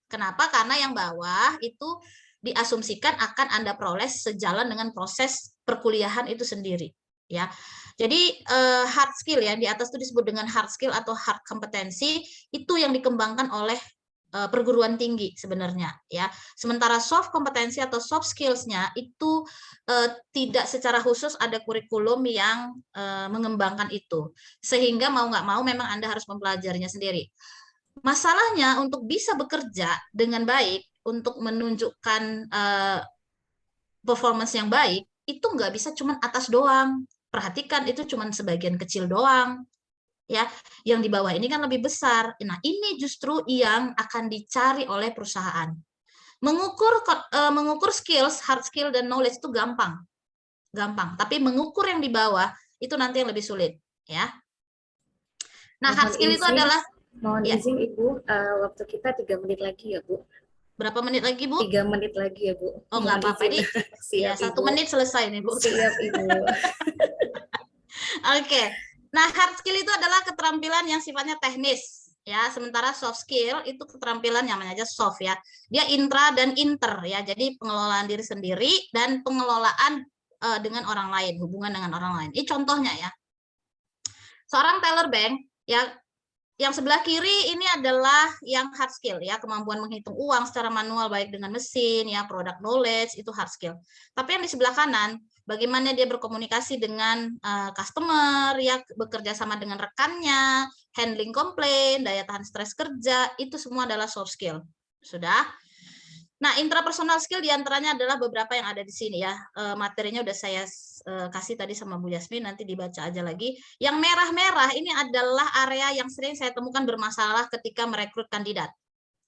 Kenapa? Karena yang bawah itu diasumsikan akan Anda peroleh sejalan dengan proses perkuliahan itu sendiri. Ya, jadi hard skill ya di atas itu disebut dengan hard skill atau hard kompetensi, itu yang dikembangkan oleh perguruan tinggi sebenarnya ya. Sementara soft kompetensi atau soft skills-nya itu tidak secara khusus ada kurikulum yang mengembangkan itu, sehingga mau nggak mau memang Anda harus mempelajarinya sendiri. Masalahnya untuk bisa bekerja dengan baik, untuk menunjukkan performance yang baik, itu nggak bisa cuma atas doang. Perhatikan, itu cuma sebagian kecil doang. Ya, yang di bawah ini kan lebih besar. Nah, ini justru yang akan dicari oleh perusahaan. Mengukur skills, hard skill dan knowledge itu gampang. Tapi mengukur yang di bawah itu nanti yang lebih sulit, ya. Nah, hard skill itu adalah Mohon izin Ibu, waktu kita 3 menit lagi ya Bu. Berapa menit lagi, Bu? 3 menit lagi ya Bu. Oh, nggak apa-apa. Ini ya, 1 menit selesai nih, Bu. Siap, Ibu. Oke. Nah, hard skill itu adalah keterampilan yang sifatnya teknis, ya. Sementara soft skill itu keterampilan yang namanya aja soft ya. Dia intra dan inter ya. Jadi pengelolaan diri sendiri dan pengelolaan dengan orang lain, hubungan dengan orang lain. Ini contohnya ya. Seorang teller bank ya, yang sebelah kiri ini adalah yang hard skill ya, kemampuan menghitung uang secara manual baik dengan mesin ya, product knowledge itu hard skill. Tapi yang di sebelah kanan, bagaimana dia berkomunikasi dengan customer ya, bekerja sama dengan rekannya, handling komplain, daya tahan stres kerja, itu semua adalah soft skill. Sudah. Nah, intrapersonal skill diantaranya adalah beberapa yang ada di sini ya. Materinya udah saya kasih tadi sama Bu Yasmin, nanti dibaca aja lagi. Yang merah-merah ini adalah area yang sering saya temukan bermasalah ketika merekrut kandidat.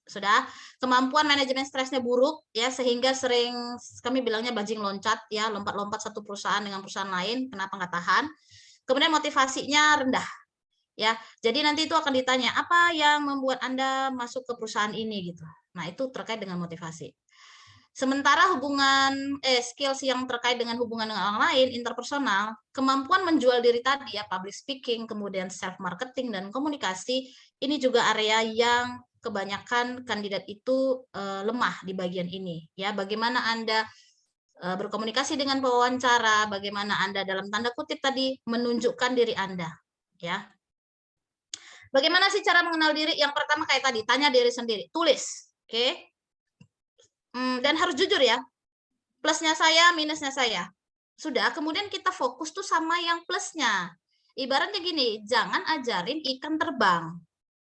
Sudah, kemampuan manajemen stresnya buruk ya, sehingga sering kami bilangnya bajing loncat ya, lompat-lompat satu perusahaan dengan perusahaan lain, kenapa nggak tahan. Kemudian motivasinya rendah ya. Jadi nanti itu akan ditanya apa yang membuat Anda masuk ke perusahaan ini gitu. Nah, itu terkait dengan motivasi. Sementara hubungan skills yang terkait dengan hubungan dengan orang lain, interpersonal, kemampuan menjual diri tadi ya, public speaking, kemudian self marketing dan komunikasi, ini juga area yang kebanyakan kandidat itu lemah di bagian ini ya. Bagaimana Anda berkomunikasi dengan pewawancara, bagaimana Anda dalam tanda kutip tadi menunjukkan diri Anda ya. Bagaimana sih cara mengenal diri? Yang pertama kayak tadi, tanya diri sendiri, tulis, oke? Dan harus jujur ya, plusnya saya, minusnya saya. Sudah, kemudian kita fokus tuh sama yang plusnya. Ibaratnya gini, jangan ajarin ikan terbang,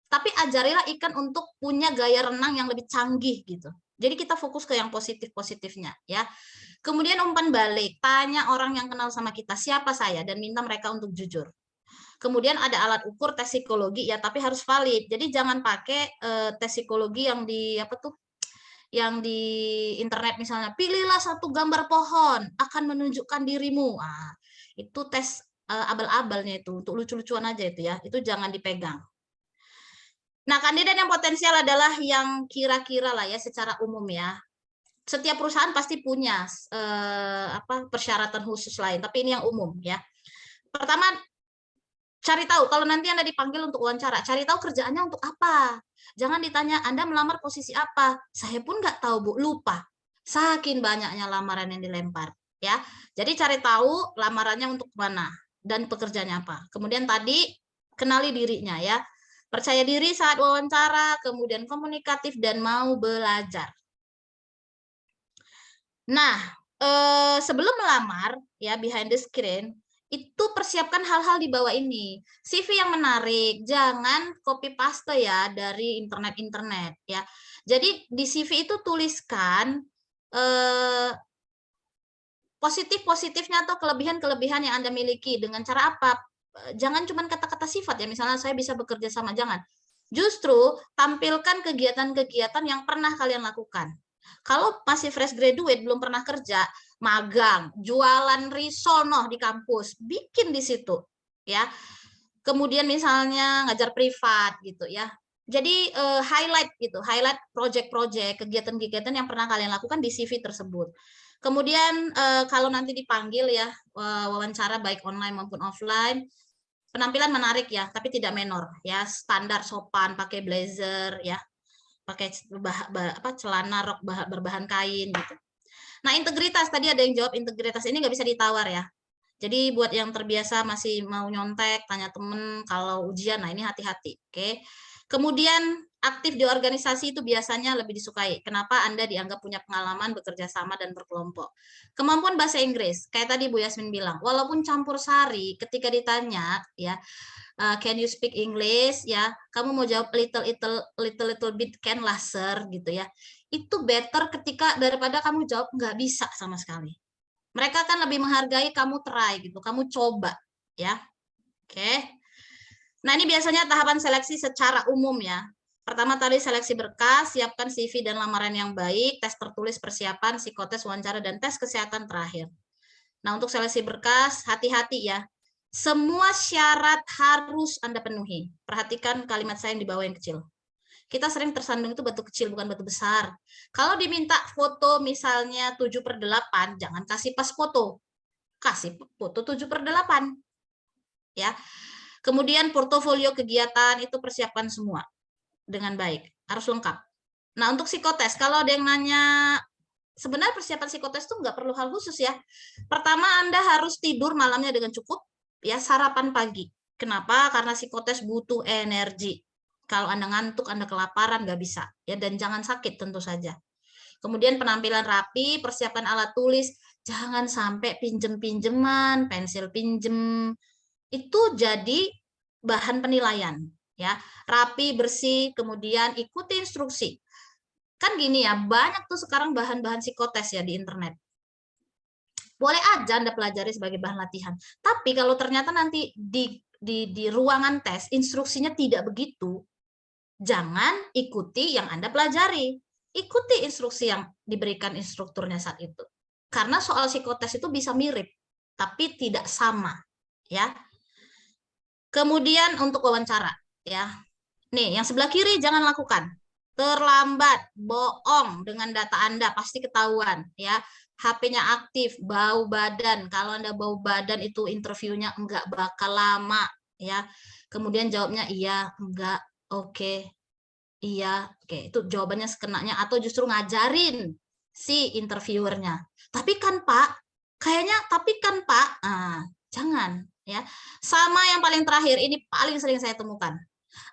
tapi ajarilah ikan untuk punya gaya renang yang lebih canggih gitu. Jadi kita fokus ke yang positif-positifnya ya. Kemudian umpan balik, tanya orang yang kenal sama kita, siapa saya, dan minta mereka untuk jujur. Kemudian ada alat ukur tes psikologi ya, tapi harus valid. Jadi jangan pakai tes psikologi yang di apa tuh? Yang di internet misalnya, pilihlah satu gambar pohon akan menunjukkan dirimu. Ah, itu tes abal-abalnya itu, untuk lucu-lucuan aja itu ya. Itu jangan dipegang. Nah, kandidat yang potensial adalah yang kira-kira lah ya secara umum ya. Setiap perusahaan pasti punya persyaratan khusus lain, tapi ini yang umum ya. Pertama, cari tahu kalau nanti Anda dipanggil untuk wawancara, cari tahu kerjaannya untuk apa. Jangan ditanya Anda melamar posisi apa. Saya pun nggak tahu Bu, lupa. Saking banyaknya lamaran yang dilempar, ya. Jadi cari tahu lamarannya untuk mana dan pekerjaannya apa. Kemudian tadi kenali dirinya ya. Percaya diri saat wawancara, kemudian komunikatif dan mau belajar. Nah, sebelum melamar ya behind the screen itu persiapkan hal-hal di bawah ini. CV yang menarik, jangan copy paste ya dari internet ya. Jadi di CV itu tuliskan positif-positifnya atau kelebihan-kelebihan yang Anda miliki. Dengan cara apa? Jangan cuma kata-kata sifat ya, misalnya saya bisa bekerja sama, jangan. Justru tampilkan kegiatan-kegiatan yang pernah kalian lakukan. Kalau masih fresh graduate, belum pernah kerja, magang, jualan risol di kampus, bikin di situ ya. Kemudian misalnya ngajar privat gitu ya. Jadi highlight gitu, highlight project-project, kegiatan-kegiatan yang pernah kalian lakukan di CV tersebut. Kemudian kalau nanti dipanggil ya wawancara baik online maupun offline, penampilan menarik ya, tapi tidak menor ya, standar sopan, pakai blazer ya, pakai celana rok berbahan kain gitu. Nah, integritas tadi ada yang jawab, integritas ini nggak bisa ditawar ya. Jadi buat yang terbiasa masih mau nyontek, tanya temen kalau ujian, nah ini hati-hati, oke. Kemudian aktif di organisasi itu biasanya lebih disukai. Kenapa? Anda dianggap punya pengalaman bekerja sama dan berkelompok. Kemampuan bahasa Inggris, kayak tadi Bu Yasmin bilang, walaupun campur sari, ketika ditanya ya, can you speak English ya, kamu mau jawab little bit can lah sir gitu ya. Itu better ketika daripada kamu jawab nggak bisa sama sekali. Mereka kan lebih menghargai kamu try gitu, kamu coba ya. Oke. Nah, ini biasanya tahapan seleksi secara umum ya. Pertama tadi seleksi berkas, siapkan CV dan lamaran yang baik, tes tertulis persiapan, psikotes, wawancara, dan tes kesehatan terakhir. Nah, untuk seleksi berkas, hati-hati ya. Semua syarat harus Anda penuhi. Perhatikan kalimat saya yang di bawah yang kecil. Kita sering tersandung itu batu kecil, bukan batu besar. Kalau diminta foto misalnya 7/8, jangan kasih pas foto. Kasih foto 7/8. Ya. Kemudian portofolio kegiatan itu persiapkan semua dengan baik, harus lengkap. Nah, untuk psikotes, kalau ada yang nanya, sebenarnya persiapan psikotes itu nggak perlu hal khusus ya. Pertama, Anda harus tidur malamnya dengan cukup, ya, sarapan pagi. Kenapa? Karena psikotes butuh energi. Kalau Anda ngantuk, Anda kelaparan, nggak bisa. Ya, dan jangan sakit tentu saja. Kemudian penampilan rapi, persiapan alat tulis, jangan sampai pinjem-pinjeman, pensil pinjem, itu jadi bahan penilaian. Ya, rapi, bersih, kemudian ikuti instruksi. Kan gini ya, banyak tuh sekarang bahan-bahan psikotes ya di internet. Boleh aja Anda pelajari sebagai bahan latihan. Tapi kalau ternyata nanti di ruangan tes instruksinya tidak begitu, jangan ikuti yang Anda pelajari. Ikuti instruksi yang diberikan instrukturnya saat itu. Karena soal psikotes itu bisa mirip, tapi tidak sama, ya. Kemudian untuk wawancara, ya. Nih, yang sebelah kiri jangan lakukan. Terlambat, bohong dengan data Anda pasti ketahuan, ya. HP-nya aktif, bau badan. Kalau Anda bau badan itu interviewnya enggak bakal lama, ya. Kemudian jawabnya iya, enggak, oke, iya, oke. Itu jawabannya sekenanya atau justru ngajarin si interviewernya. Tapi kan Pak, jangan, ya. Sama yang paling terakhir, ini paling sering saya temukan.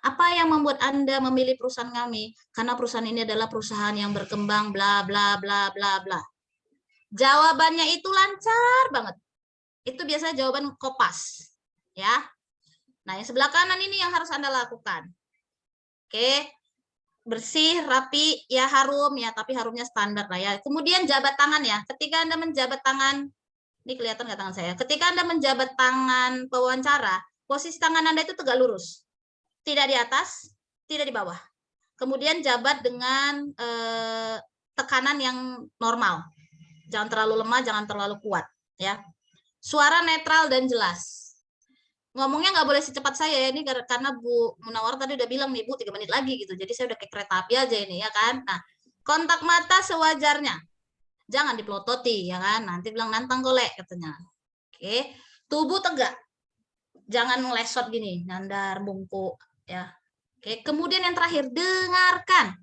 Apa yang membuat Anda memilih perusahaan kami? Karena perusahaan ini adalah perusahaan yang berkembang, bla bla bla bla bla. Jawabannya itu lancar banget. Itu biasanya jawaban kopas, ya. Nah, yang sebelah kanan ini yang harus Anda lakukan. Oke, bersih, rapi, ya harum, ya, tapi harumnya standar lah ya. Kemudian jabat tangan ya. Ketika Anda menjabat tangan, ini kelihatan nggak tangan saya? Ketika Anda menjabat tangan pewawancara, posisi tangan Anda itu tegak lurus. Tidak di atas, tidak di bawah. Kemudian jabat dengan tekanan yang normal. Jangan terlalu lemah, jangan terlalu kuat, ya. Suara netral dan jelas. Ngomongnya nggak boleh secepat saya ya, ini karena Bu Munawar tadi udah bilang nih Bu 3 menit lagi gitu. Jadi saya udah kayak kereta api aja ini ya kan. Nah, kontak mata sewajarnya. Jangan dipelototi ya kan. Nanti bilang nantang golek katanya. Oke, tubuh tegak. Jangan ngelesot gini, nandar bungkuk ya. Oke, kemudian yang terakhir dengarkan.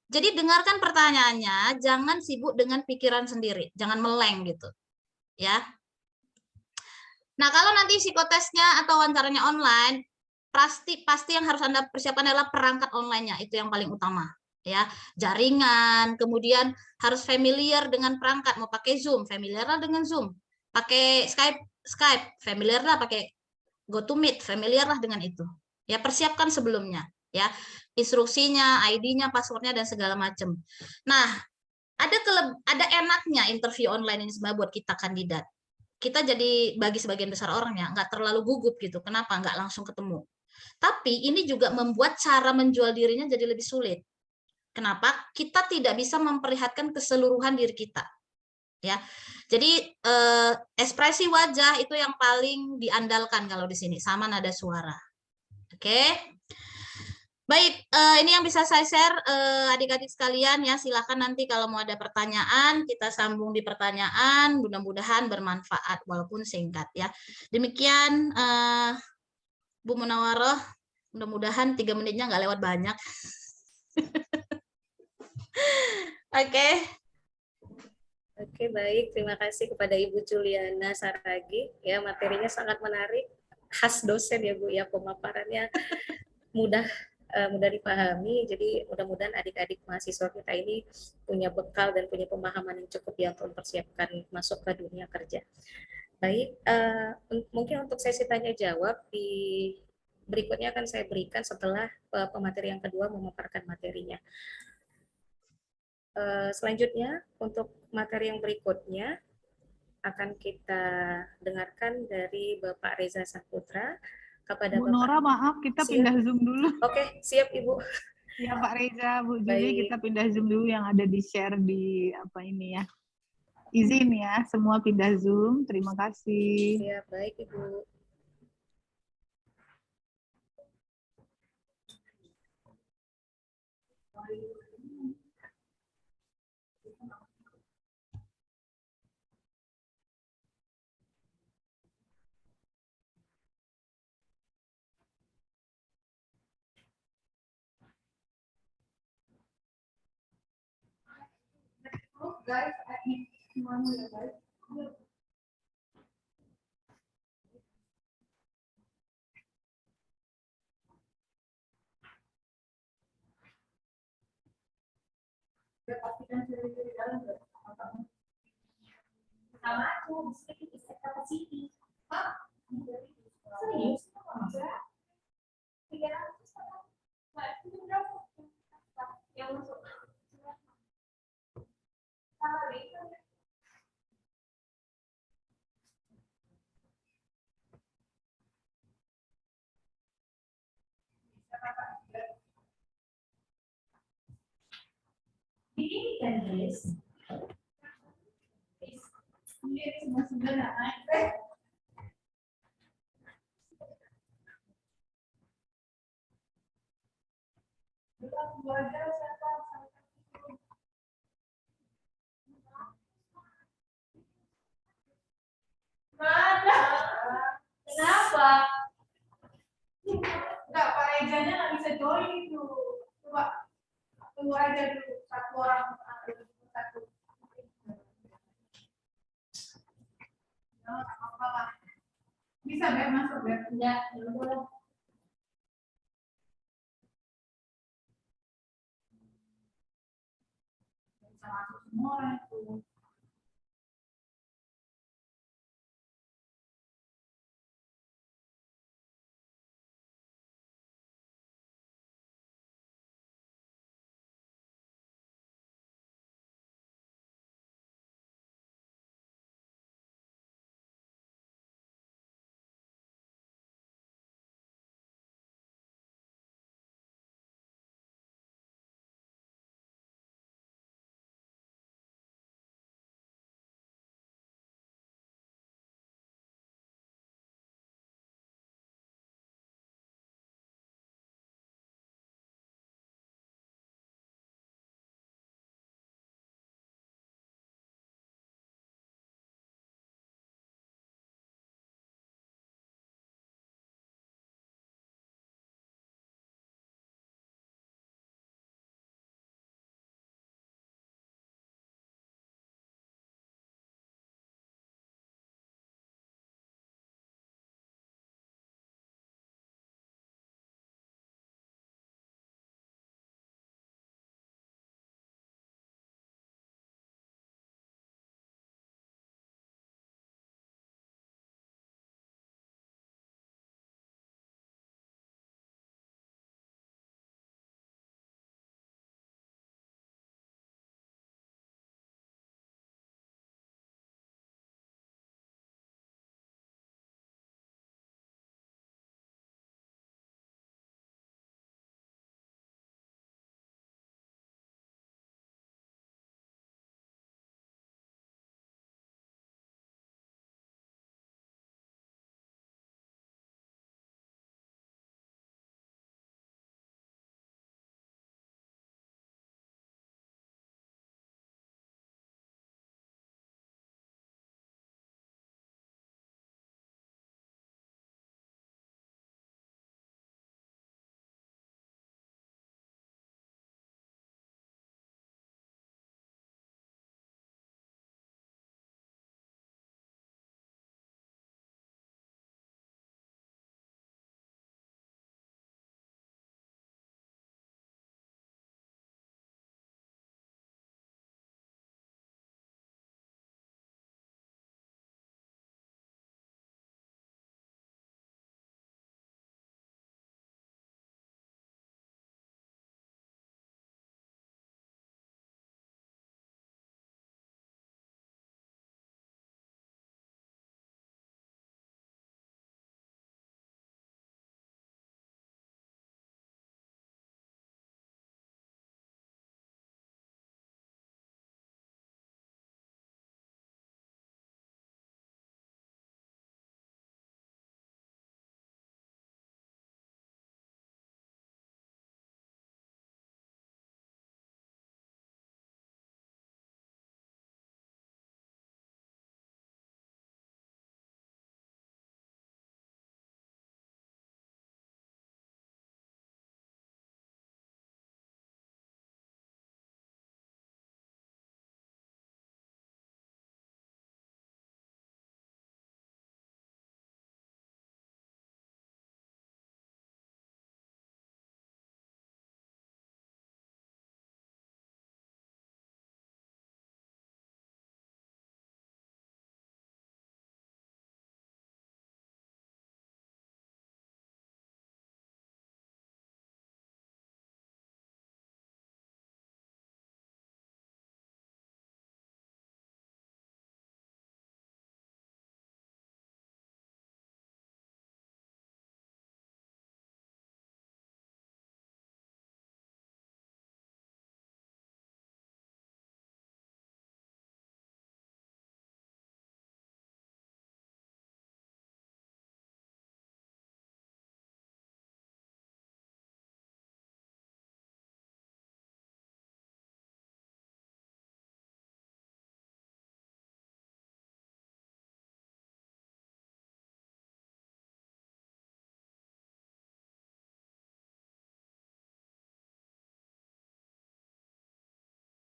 Jadi dengarkan pertanyaannya, jangan sibuk dengan pikiran sendiri, jangan meleng gitu. Ya. Nah, kalau nanti psikotesnya atau wawancaranya online, pasti yang harus Anda persiapkan adalah perangkat online-nya, itu yang paling utama, ya. Jaringan, kemudian harus familiar dengan perangkat, mau pakai Zoom, familiar lah dengan Zoom. Pakai Skype, familiar lah pakai GoToMeet, familiar lah dengan itu. Ya, persiapkan sebelumnya, ya. Instruksinya, ID-nya, password-nya dan segala macam. Nah, ada enaknya interview online ini sebenarnya buat kita kandidat. Kita jadi bagi sebagian besar orang ya nggak terlalu gugup gitu. Kenapa? Nggak langsung ketemu. Tapi ini juga membuat cara menjual dirinya jadi lebih sulit. Kenapa? Kita tidak bisa memperlihatkan keseluruhan diri kita. Ya, jadi ekspresi wajah itu yang paling diandalkan kalau di sini sama nada suara. Oke. Baik, ini yang bisa saya share adik-adik sekalian ya. Silakan nanti kalau mau ada pertanyaan kita sambung di pertanyaan. Mudah-mudahan bermanfaat walaupun singkat ya. Demikian Bu Munawaroh. Mudah-mudahan 3 menitnya nggak lewat banyak. Oke. Oke, baik. Terima kasih kepada Ibu Juliana Saragi. Ya, materinya sangat menarik. Khas dosen ya Bu, ya pemaparannya mudah dipahami. Jadi mudah-mudahan adik-adik mahasiswa kita ini punya bekal dan punya pemahaman yang cukup ya untuk mempersiapkan masuk ke dunia kerja. Baik, mungkin untuk sesi tanya jawab di berikutnya akan saya berikan setelah pemateri yang kedua memaparkan materinya. Selanjutnya untuk materi yang berikutnya akan kita dengarkan dari Bapak Reza Saputra. Kepada Bu Bapak Nora, maaf kita siap. pindah Zoom dulu. Oke, siap Ibu. Ya Pak Reza, Bu Juli, Baik. kita pindah Zoom dulu yang ada di share di apa ini ya. Izin ya, semua pindah Zoom. Terima kasih. Siap, baik Ibu. Ini kan guys. Ini semua sudah naik. Mana? Kenapa? Enggak, Pak Rejanya nggak bisa join itu. Coba tunggu aja dulu satu orang satu. Nggak apa-apa lah. Bisa Beb masuk Beb? Enggak, boleh. Bisa masuk semua orang itu.